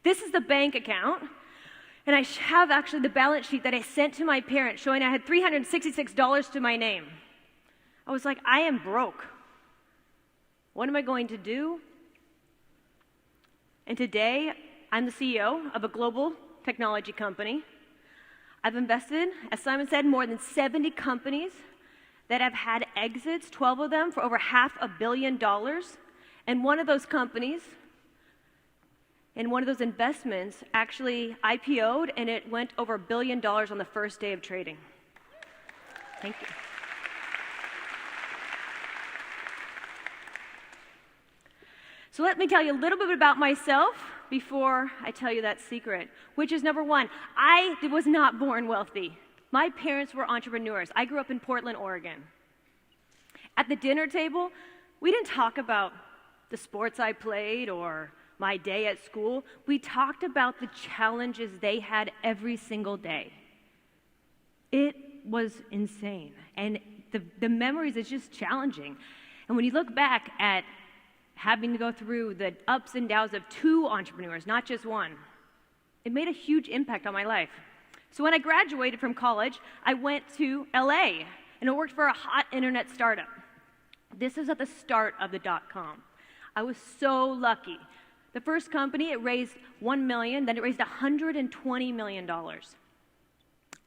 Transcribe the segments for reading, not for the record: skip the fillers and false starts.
This is the bank account, and I have actually the balance sheet that I sent to my parents showing I had $366 to my name. I was like, I am broke. What am I going to do? And today, I'm the CEO of a global technology company. I've invested, as Simon said, more than 70 companies that have had exits, 12 of them for over $500 million. And one of those companies, and one of those investments actually IPO'd, and it went over $1 billion on the first day of trading. Thank you. So let me tell you a little bit about myself before I tell you that secret, which is number one, I was not born wealthy. My parents were entrepreneurs. I grew up in Portland, Oregon. At the dinner table, we didn't talk about the sports I played or my day at school. We talked about the challenges they had every single day. It was insane. And the memories is just challenging. And when you look back at having to go through the ups and downs of two entrepreneurs, not just one, it made a huge impact on my life. So when I graduated from college, I went to LA and I worked for a hot internet startup. This is at the start of the .com. I was so lucky. The first company, it raised $1 million, then it raised $120 million.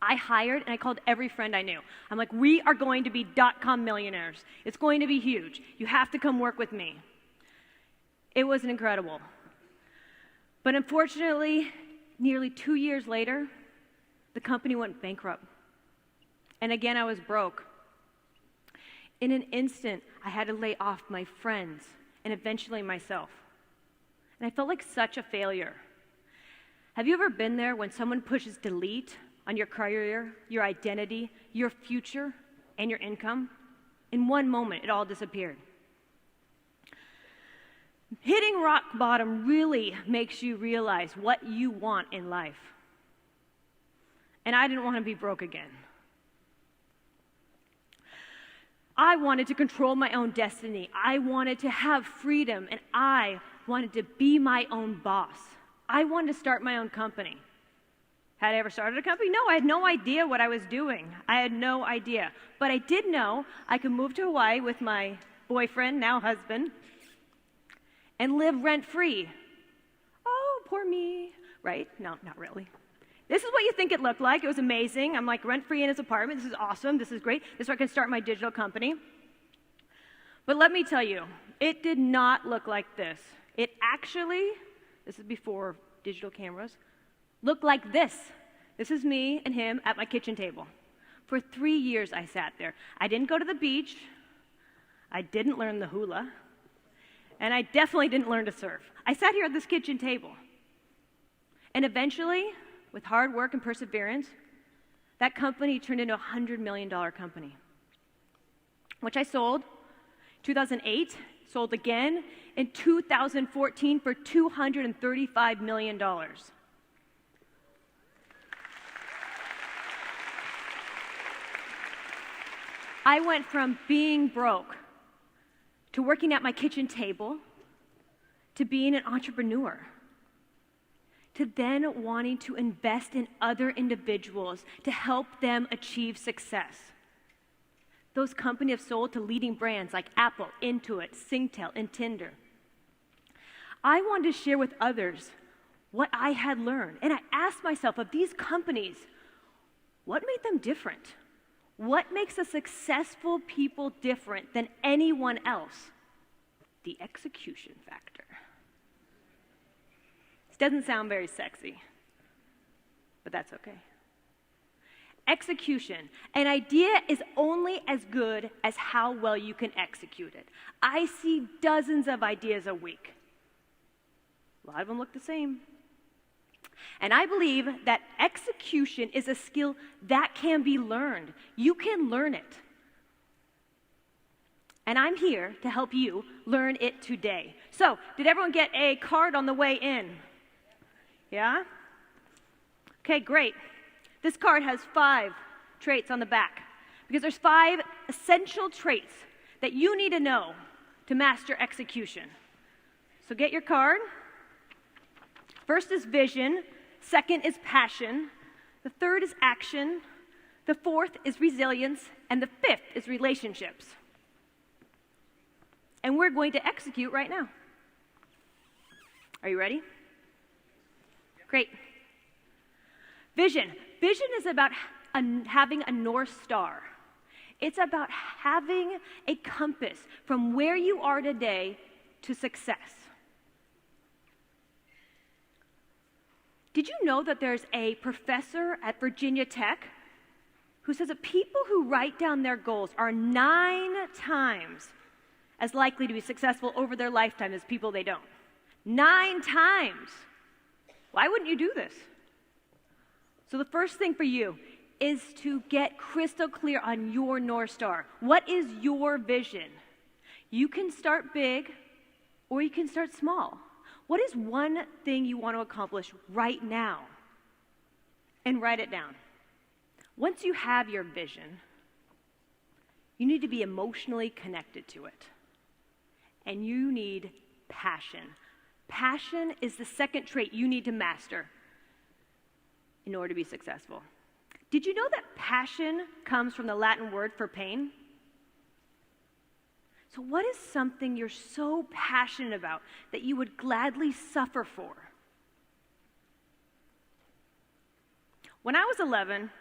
I hired and I called every friend I knew. I'm like, we are going to be .com millionaires. It's going to be huge. You have to come work with me. It was incredible. But unfortunately, nearly 2 years later, the company went bankrupt. And again, I was broke. In an instant, I had to lay off my friends and eventually myself. And I felt like such a failure. Have you ever been there when someone pushes delete on your career, your identity, your future, and your income? In one moment, it all disappeared. Hitting rock bottom really makes you realize what you want in life. And I didn't want to be broke again. I wanted to control my own destiny. I wanted to have freedom, and I wanted to be my own boss. I wanted to start my own company. Had I ever started a company? No, I had no idea what I was doing. I had no idea. But I did know I could move to Hawaii with my boyfriend, now husband, and live rent-free. Oh, poor me, right? No, not really. This is what you think it looked like. It was amazing. I'm like rent-free in his apartment. This is awesome. This is great. This is where I can start my digital company. But let me tell you, it did not look like this. It actually, this is before digital cameras, looked like this. This is me and him at my kitchen table. For 3 years I sat there. I didn't go to the beach. I didn't learn the hula. And I definitely didn't learn to surf. I sat here at this kitchen table. And eventually, with hard work and perseverance, that company turned into a $100 million company, which I sold. 2008, sold again. In 2014 for $235 million. I went from being broke to working at my kitchen table to being an entrepreneur, to then wanting to invest in other individuals to help them achieve success. Those companies have sold to leading brands like Apple, Intuit, Singtel, and Tinder. I wanted to share with others what I had learned. And I asked myself, of these companies, what made them different? What makes a successful people different than anyone else? The execution factor. This doesn't sound very sexy, but that's okay. Execution. An idea is only as good as how well you can execute it. I see dozens of ideas a week. A lot of them look the same. And I believe that execution is a skill that can be learned. You can learn it. And I'm here to help you learn it today. So, did everyone get a card on the way in? Yeah? Okay, great. This card has 5 traits on the back because there's 5 essential traits that you need to know to master execution. So get your card. First is vision, second is passion, the third is action, the fourth is resilience, and the fifth is relationships. And we're going to execute right now. Are you ready? Great. Vision. Vision is about having a North Star. It's about having a compass from where you are today to success. Did you know that there's a professor at Virginia Tech who says that people who write down their goals are 9 times as likely to be successful over their lifetime as people they don't? 9 times. Why wouldn't you do this? So the first thing for you is to get crystal clear on your North Star. What is your vision? You can start big or you can start small. What is one thing you want to accomplish right now? And write it down. Once you have your vision, you need to be emotionally connected to it. And you need passion. Passion is the second trait you need to master in order to be successful. Did you know that passion comes from the Latin word for pain? So what is something you're so passionate about that you would gladly suffer for? When I was 11,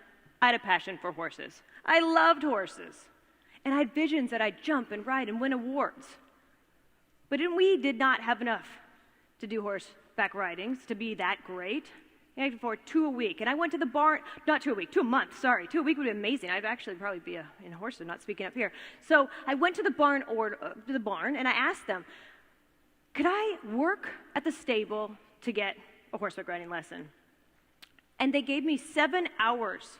I had a passion for horses. I loved horses. And I had visions that I'd jump and ride and win awards. But we did not have enough to do horseback ridings to be that great. I had for 2 a week. And I went to the barn, not 2 a week, 2 a month, sorry. 2 a week would be amazing. I'd actually probably be in a horse, not speaking up here. So I went to the barn and I asked them, could I work at the stable to get a horseback riding lesson? And they gave me 7 hours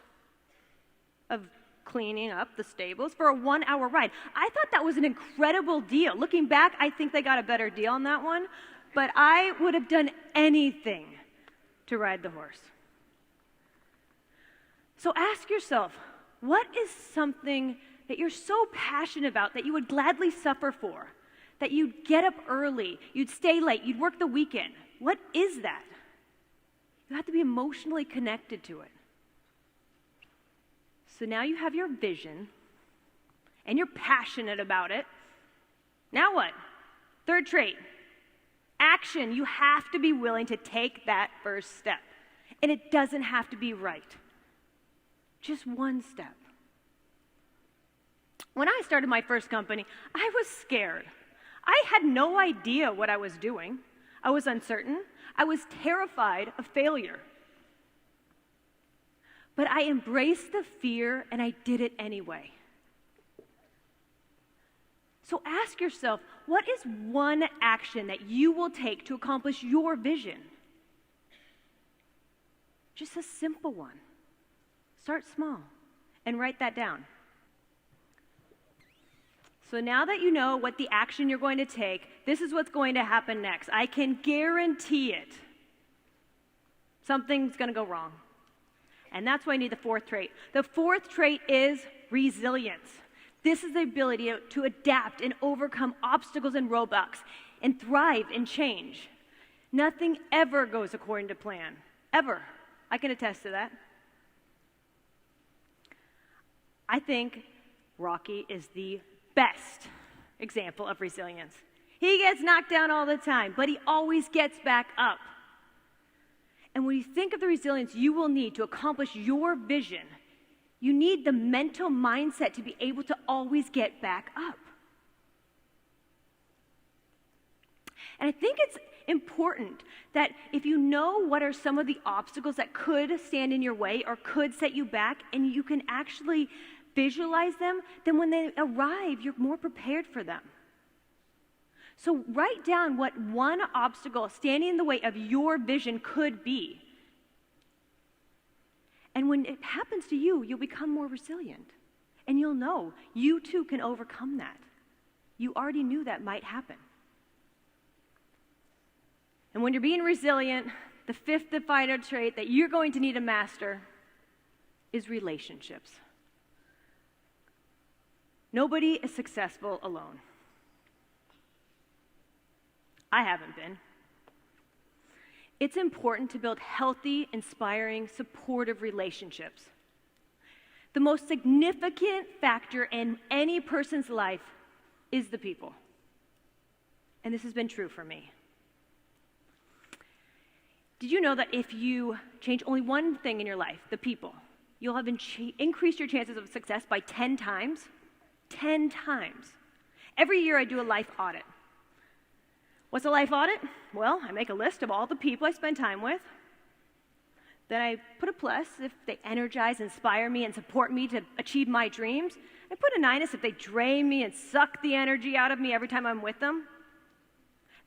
of cleaning up the stables for a 1-hour ride. I thought that was an incredible deal. Looking back, I think they got a better deal on that one, but I would have done anything to ride the horse. So ask yourself, what is something that you're so passionate about that you would gladly suffer for? That you'd get up early, you'd stay late, you'd work the weekend. What is that? You have to be emotionally connected to it. So now you have your vision, and you're passionate about it. Now what? Third trait, action. You have to be willing to take that first step. And it doesn't have to be right. Just one step. When I started my first company, I was scared. I had no idea what I was doing. I was uncertain. I was terrified of failure. But I embraced the fear and I did it anyway. So ask yourself, what is one action that you will take to accomplish your vision? Just a simple one. Start small and write that down. So now that you know what the action you're going to take, this is what's going to happen next. I can guarantee it. Something's going to go wrong. And that's why I need the fourth trait. The fourth trait is resilience. This is the ability to adapt and overcome obstacles and roadblocks and thrive in change. Nothing ever goes according to plan. Ever. I can attest to that. I think Rocky is the best example of resilience. He gets knocked down all the time, but he always gets back up. And when you think of the resilience you will need to accomplish your vision, you need the mental mindset to be able to always get back up. And I think it's important that if you know what are some of the obstacles that could stand in your way or could set you back, and you can actually visualize them, then when they arrive, you're more prepared for them. So write down what one obstacle standing in the way of your vision could be. And when it happens to you, you'll become more resilient. And you'll know you too can overcome that. You already knew that might happen. And when you're being resilient, the fifth and final trait that you're going to need to master is relationships. Nobody is successful alone. I haven't been. It's important to build healthy, inspiring, supportive relationships. The most significant factor in any person's life is the people. And this has been true for me. Did you know that if you change only one thing in your life, the people, you'll have increased your chances of success by 10 times? 10 times. Every year I do a life audit. What's a life audit? Well, I make a list of all the people I spend time with. Then I put a plus if they energize, inspire me, and support me to achieve my dreams. I put a minus if they drain me and suck the energy out of me every time I'm with them.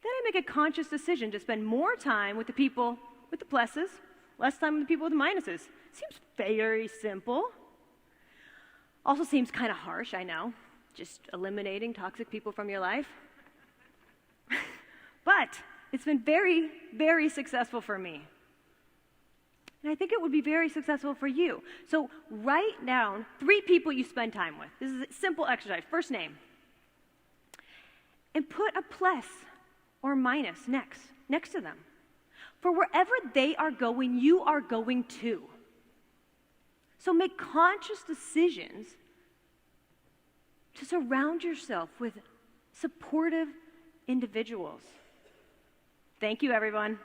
Then I make a conscious decision to spend more time with the people with the pluses, less time with the people with the minuses. Seems very simple. Also seems kind of harsh, I know. Just eliminating toxic people from your life. But it's been very, very successful for me. And I think it would be very successful for you. So write down 3 people you spend time with. This is a simple exercise. First name. And put a plus or minus next to them. For wherever they are going, you are going too. So make conscious decisions to surround yourself with supportive individuals. Thank you, everyone.